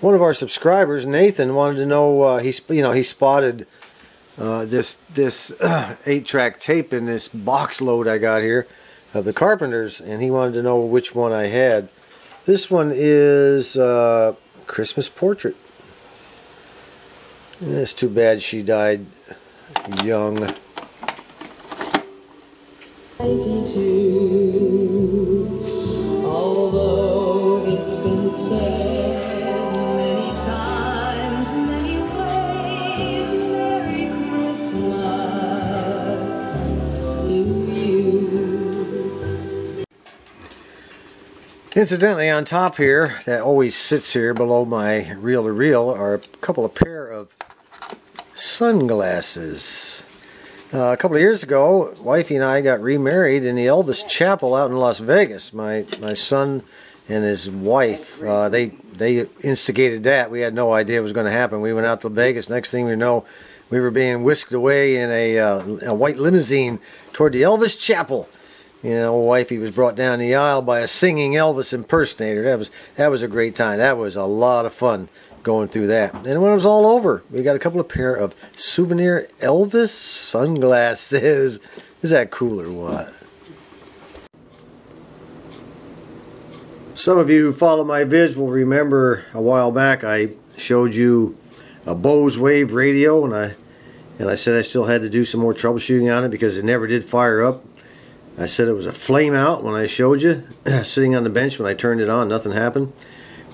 One of our subscribers, Nathan, wanted to know. He spotted this 8-track tape in this box load I got here of the Carpenters, and he wanted to know which one I had. This one is Christmas Portrait. It's too bad she died young. 92, although it's been said many times, many ways, Merry Christmas to you. Incidentally, on top here, that always sits here below my reel-to-reel, are a couple of pair of sunglasses. A couple of years ago, wifey and I got remarried in the Elvis Chapel out in Las Vegas. My son and his wife, they instigated that. We had no idea it was going to happen. We went out to Vegas. Next thing we know, we were being whisked away in a white limousine toward the Elvis Chapel. You know, wifey was brought down the aisle by a singing Elvis impersonator. That was a great time. That was a lot of fun going through that. And when it was all over, we got a couple of pair of souvenir Elvis sunglasses. Is that cool or what? Some of you who follow my vids will remember a while back I showed you a Bose Wave radio, and I said I still had to do some more troubleshooting on it because it never did fire up. I said it was a flame out when I showed you, sitting on the bench when I turned it on, nothing happened.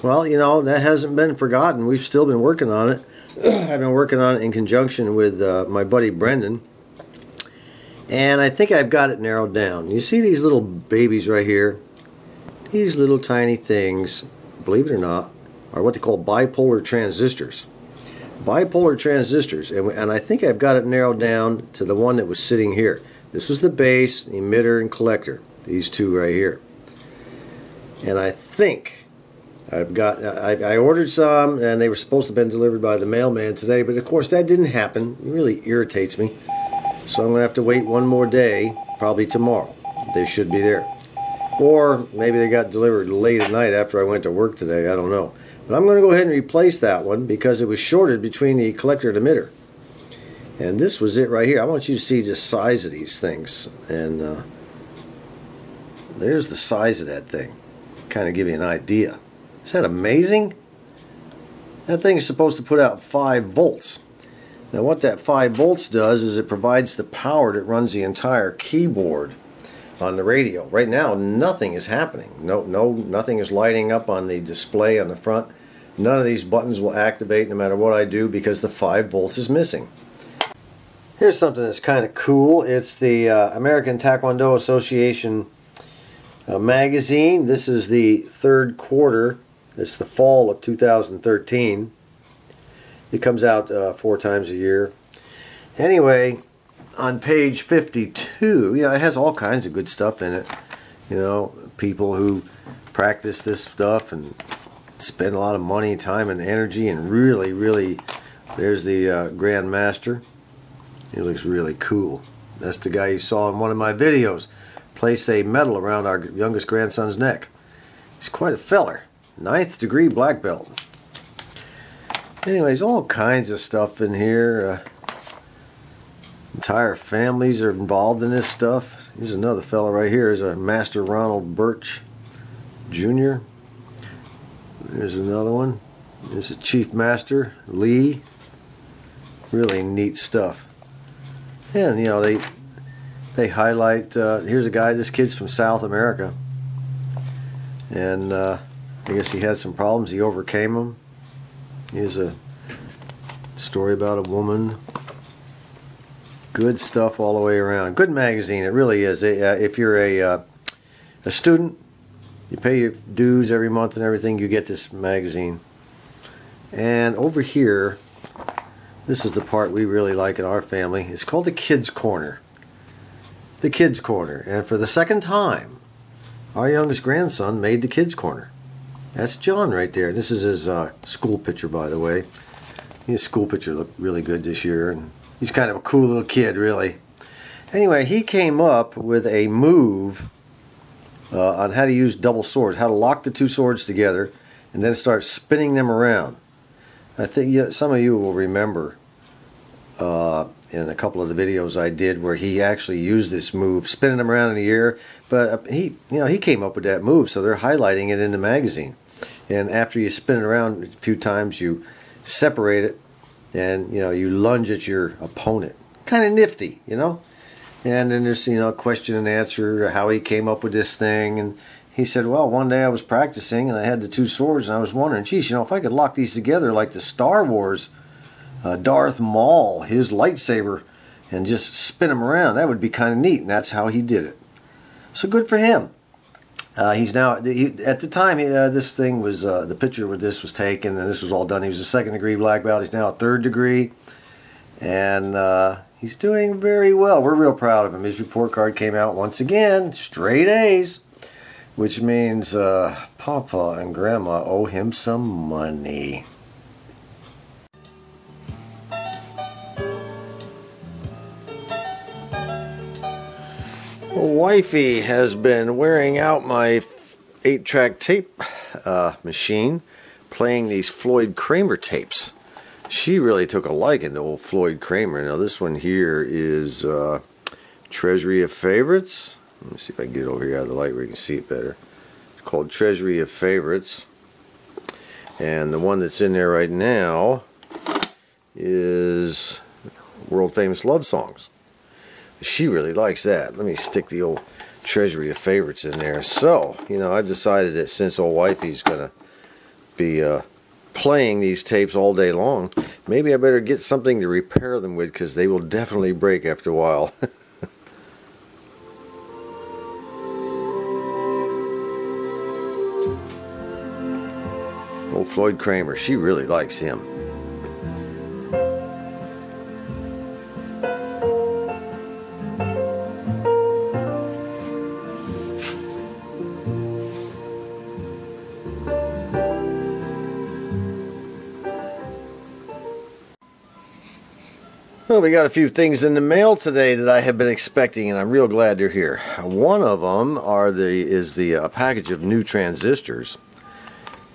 Well, you know, that hasn't been forgotten. We've still been working on it. I've been working on it in conjunction with my buddy Brendan. And I think I've got it narrowed down. You see these little babies right here? These little tiny things, believe it or not, are what they call bipolar transistors. Bipolar transistors. And I think I've got it narrowed down to the one that was sitting here. This was the base, emitter, and collector. These two right here. And I think I ordered some, and they were supposed to have been delivered by the mailman today, but of course that didn't happen. It really irritates me. So I'm going to have to wait one more day, probably tomorrow. They should be there. Or maybe they got delivered late at night after I went to work today. I don't know. But I'm going to go ahead and replace that one because it was shorted between the collector and emitter. And this was it right here. I want you to see the size of these things. And there's the size of that thing. Kind of give you an idea. Is that amazing? That thing is supposed to put out 5 volts. Now what that 5 volts does is it provides the power that runs the entire keyboard on the radio. Right now nothing is happening. Nothing is lighting up on the display on the front. None of these buttons will activate no matter what I do because the 5 volts is missing. Here's something that's kind of cool. It's the American Taekwondo Association magazine. This is the 3rd quarter. It's the fall of 2013. It comes out 4 times a year. Anyway, on page 52, it has all kinds of good stuff in it. You know, people who practice this stuff and spend a lot of money, time, and energy, and really, there's the Grand Master. He looks really cool. That's the guy you saw in one of my videos place a medal around our youngest grandson's neck. He's quite a feller. 9th degree black belt. Anyways, all kinds of stuff in here. Entire families are involved in this stuff. Here's another fella right here. Is a Master Ronald Birch Jr. There's another one. There's a Chief Master Lee. Really neat stuff. And you know, they highlight, here's a guy, this kid's from South America, and I guess he had some problems, he overcame them. Here's a story about a woman. Good stuff all the way around. Good magazine, it really is. If you're a student, you pay your dues every month and everything, you get this magazine. And over here, this is the part we really like in our family. It's called the Kids Corner. The Kids Corner. And for the 2nd time, our youngest grandson made the Kids Corner. That's John right there. This is his school picture, by the way. His school picture looked really good this year. And he's kind of a cool little kid, really. Anyway, he came up with a move on how to use double swords, how to lock the 2 swords together and then start spinning them around. I think some of you will remember in a couple of the videos I did where he actually used this move, spinning them around in the air. But he came up with that move, so they're highlighting it in the magazine. And after you spin it around a few times, you separate it, and you lunge at your opponent. Kind of nifty, And then there's question and answer, how he came up with this thing. And he said, well, one day I was practicing and I had the two swords, and I was wondering, geez, if I could lock these together like the Star Wars Darth Maul, his lightsaber, and just spin them around, that would be kind of neat. And that's how he did it. So good for him. He's now, at the time this thing was, the picture with this was taken, and this was all done. He was a 2nd degree black belt. He's now a 3rd degree, and he's doing very well. We're real proud of him. His report card came out once again, straight A's, which means Papa and Grandma owe him some money. Wifey has been wearing out my 8-track tape machine, playing these Floyd Kramer tapes. She really took a liking to old Floyd Kramer. Now this one here is Treasury of Favorites. Let me see if I can get it over here out of the light where you can see it better. It's called Treasury of Favorites. And the one that's in there right now is World Famous Love Songs. She really likes that. Let me stick the old Treasury of Favorites in there. So, I've decided that since old wifey's going to be playing these tapes all day long, maybe I better get something to repair them with, because they will definitely break after a while. Old Floyd Kramer, she really likes him. Well, we got a few things in the mail today that I have been expecting, and I'm real glad they're here. One of them is the package of new transistors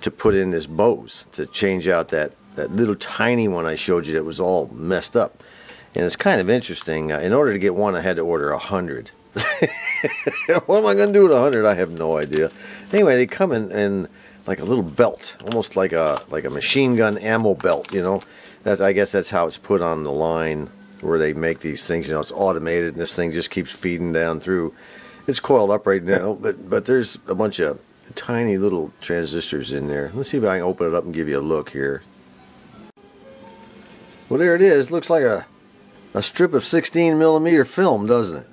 to put in this Bose to change out that little tiny one I showed you that was all messed up. And it's kind of interesting. In order to get one, I had to order 100. What am I going to do with 100? I have no idea. Anyway, they come in like a little belt, almost like a machine gun ammo belt, I guess that's how it's put on the line where they make these things. It's automated, and this thing just keeps feeding down through. It's coiled up right now, but there's a bunch of tiny little transistors in there. Let's see if I can open it up and give you a look here. Well, there it is. Looks like a strip of 16mm film, doesn't it?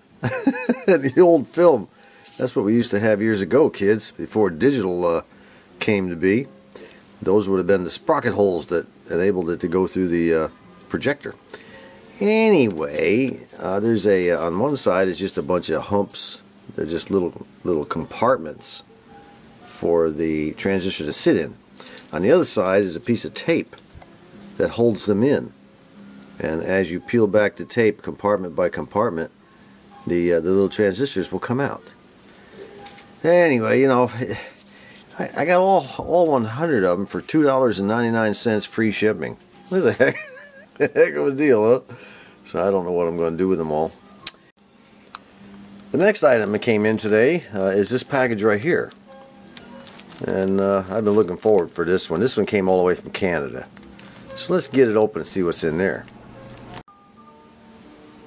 The old film. That's what we used to have years ago, kids, before digital came to be. Those would have been the sprocket holes that enabled it to go through the projector. Anyway, there's on one side is just a bunch of humps. They're just little compartments for the transistor to sit in. On the other side is a piece of tape that holds them in. And as you peel back the tape compartment by compartment, the little transistors will come out. Anyway, I got all 100 of them for $2.99 free shipping. That's a heck of a deal, huh? So I don't know what I'm going to do with them all. The next item that came in today is this package right here. And I've been looking forward for this one. This one came all the way from Canada. So let's get it open and see what's in there.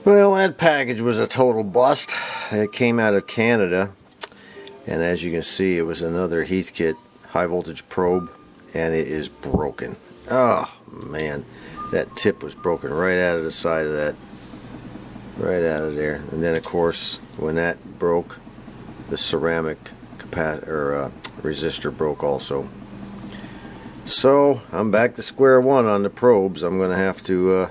Well, that package was a total bust. It came out of Canada. And as you can see, it was another Heathkit high voltage probe, and it is broken. Oh man, that tip was broken right out of the side of that, right out of there. And then of course, when that broke, the ceramic resistor broke also. So I'm back to square one on the probes. I'm going to have to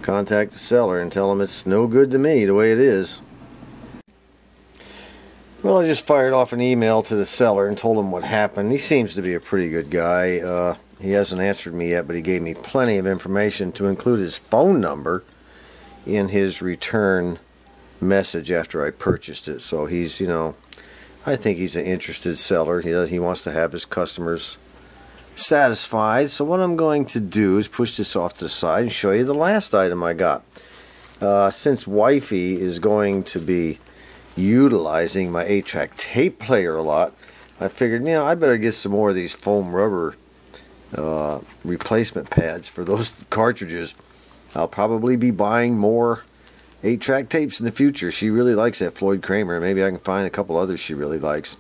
contact the seller and tell him it's no good to me the way it is. Well, I just fired off an email to the seller and told him what happened. He seems to be a pretty good guy. He hasn't answered me yet, but he gave me plenty of information to include his phone number in his return message after I purchased it. So he's, I think he's an interested seller. He wants to have his customers satisfied. So what I'm going to do is push this off to the side and show you the last item I got. Since Wifey is going to be utilizing my 8-track tape player a lot, I figured, you know, I better get some more of these foam rubber replacement pads for those cartridges. I'll probably be buying more 8-track tapes in the future. She really likes that Floyd Kramer. Maybe I can find a couple others she really likes.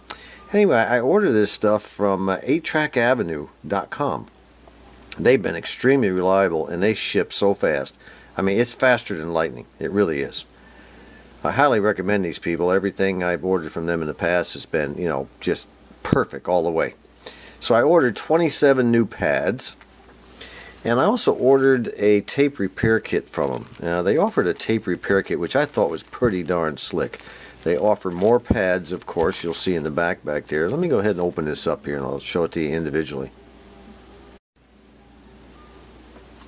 Anyway, I ordered this stuff from 8trackavenue.com. They've been extremely reliable, and they ship so fast. I mean, it's faster than lightning. It really is. I highly recommend these people. Everything I've ordered from them in the past has been, you know, just perfect all the way. So I ordered 27 new pads, and I also ordered a tape repair kit from them. Now, they offered a tape repair kit, which I thought was pretty darn slick. They offer more pads, of course, you'll see in the back there. Let me go ahead and open this up here, and I'll show it to you individually.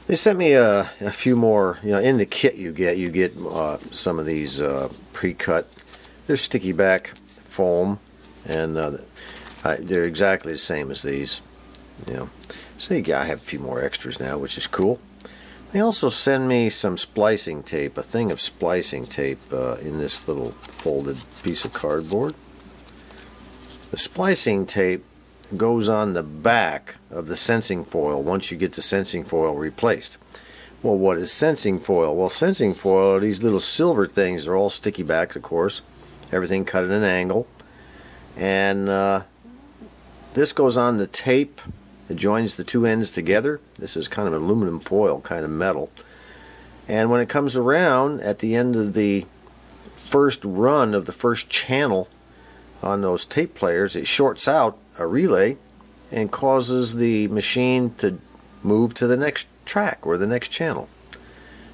They sent me a few more, you know, in the kit you get some of these pre-cut. They're sticky back foam, and they're exactly the same as these, you know. So I have a few more extras now, which is cool. They also send me some splicing tape, a thing of splicing tape in this little folded piece of cardboard. The splicing tape goes on the back of the sensing foil once you get the sensing foil replaced. Well, what is sensing foil? Well, sensing foil are these little silver things. They're all sticky back, of course. Everything cut at an angle. And this goes on the tape. It joins the two ends together. This is kind of aluminum foil, kind of metal. And when it comes around at the end of the first run of the first channel on those tape players, it shorts out a relay and causes the machine to move to the next track or the next channel.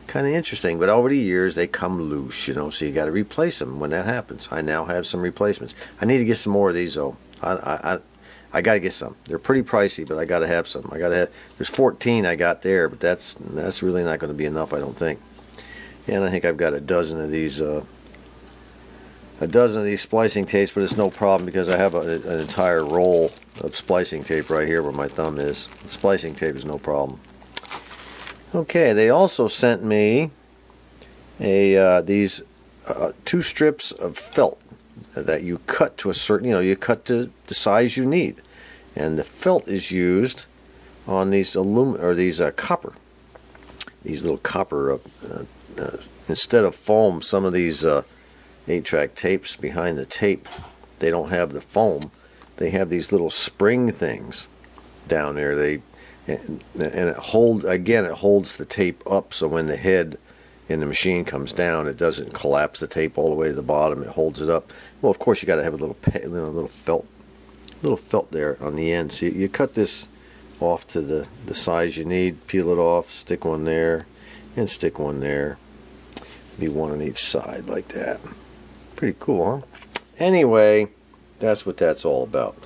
Kind of interesting, but over the years they come loose, you know, so you got to replace them when that happens. I now have some replacements. I need to get some more of these though. I got to get some. They're pretty pricey, but I got to have some. There's 14 I got there, but that's really not going to be enough, I don't think. And I think I've got a dozen of these splicing tapes, but it's no problem because I have an entire roll of splicing tape right here where my thumb is. The splicing tape is no problem. Okay, they also sent me these 2 strips of felt that you cut to a certain, you cut to the size you need. And the felt is used on these copper. These little copper, instead of foam, some of these 8-track tapes behind the tape, they don't have the foam. They have these little spring things down there. And it holds the tape up, so when the head in the machine comes down, it doesn't collapse the tape all the way to the bottom. It holds it up. Well, of course, you got to have a little felt there on the end. So you cut this off to the size you need, peel it off, stick one there, and stick one there. Be one on each side like that. Pretty cool, huh? Anyway, that's what that's all about.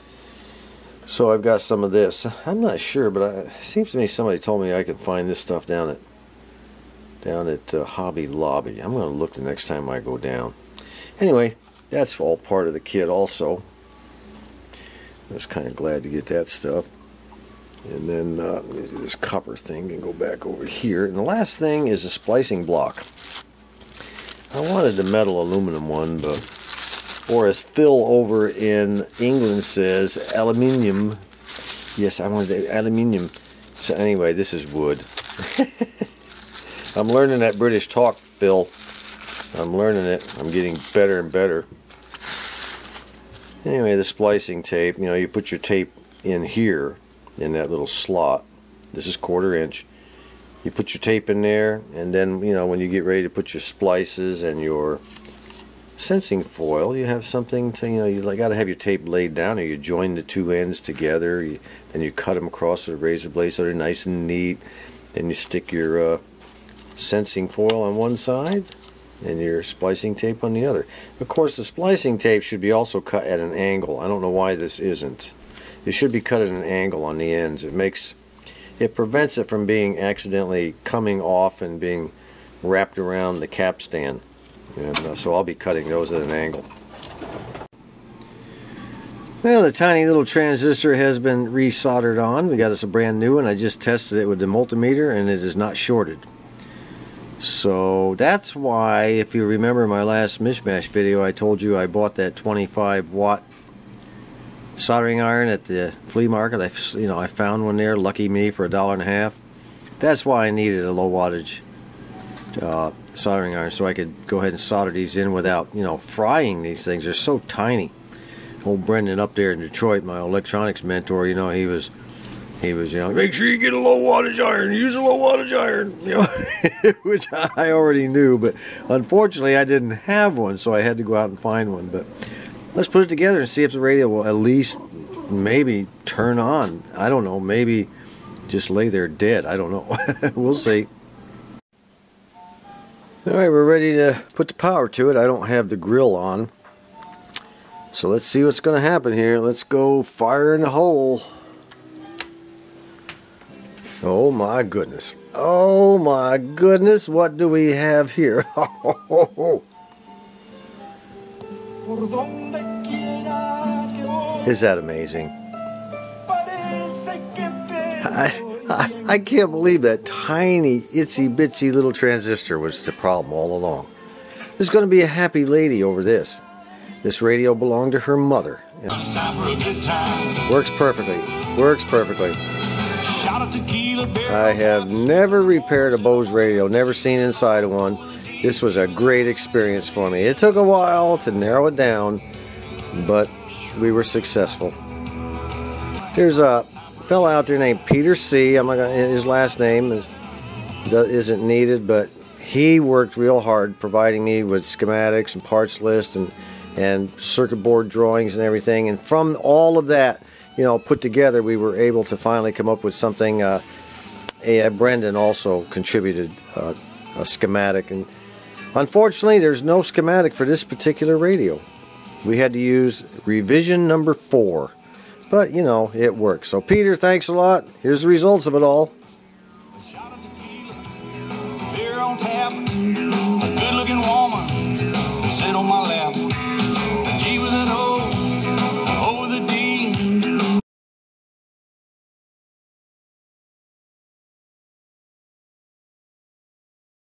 So I've got some of this. I'm not sure, but it seems to me somebody told me I could find this stuff down at Hobby Lobby. I'm going to look the next time I go down. Anyway, that's all part of the kit also. I was kind of glad to get that stuff. And then this copper thing and go back over here. And the last thing is a splicing block. I wanted the metal aluminum one, but, or as Phil over in England says, aluminium. Yes, I wanted aluminium. So anyway, this is wood. I'm learning that British talk, Phil. I'm learning it. I'm getting better and better. Anyway, the splicing tape, you put your tape in here, in that little slot. This is 1/4 inch. You put your tape in there, and then, when you get ready to put your splices and your sensing foil, you have something to, you got to have your tape laid down, or you join the two ends together, then you cut them across with a razor blade so they're nice and neat. Then you stick your sensing foil on one side and your splicing tape on the other. Of course, the splicing tape should be also cut at an angle. I don't know why this isn't. It should be cut at an angle on the ends. It prevents it from being accidentally coming off and being wrapped around the capstan. And so I'll be cutting those at an angle. Well, the tiny little transistor has been resoldered on. We got us a brand new one. I just tested it with the multimeter and it is not shorted. So that's why, if you remember my last Mish-Mash video, I told you I bought that 25 watt soldering iron at the flea market. I found one there, lucky me, for $1.50. That's why I needed a low wattage soldering iron, so I could go ahead and solder these in without, frying these things. They're so tiny. Old Brendan up there in Detroit, my electronics mentor, he was, make sure you get a low wattage iron, use a low wattage iron, which I already knew, but unfortunately I didn't have one, so I had to go out and find one. But let's put it together and see if the radio will at least maybe turn on. I don't know, maybe just lay there dead. I don't know. We'll see. Alright, we're ready to put the power to it. I don't have the grill on. So let's see what's going to happen here. Let's go fire in the hole. Oh my goodness. Oh my goodness. What do we have here? Is that amazing? I can't believe that tiny itsy bitsy little transistor was the problem all along. There's going to be a happy lady over this. This radio belonged to her mother. Works perfectly. Works perfectly. I have never repaired a Bose radio, never seen inside of one. This was a great experience for me. It took a while to narrow it down, but we were successful. There's a fellow out there named Peter C. I'm not gonna, his last name isn't needed, but he worked real hard providing me with schematics and parts lists and circuit board drawings and everything. And from all of that, put together, we were able to finally come up with something. Brendan also contributed a schematic, and unfortunately there's no schematic for this particular radio. We had to use revision number 4, but it works. So Peter, thanks a lot. Here's the results of it all. Beer on tap.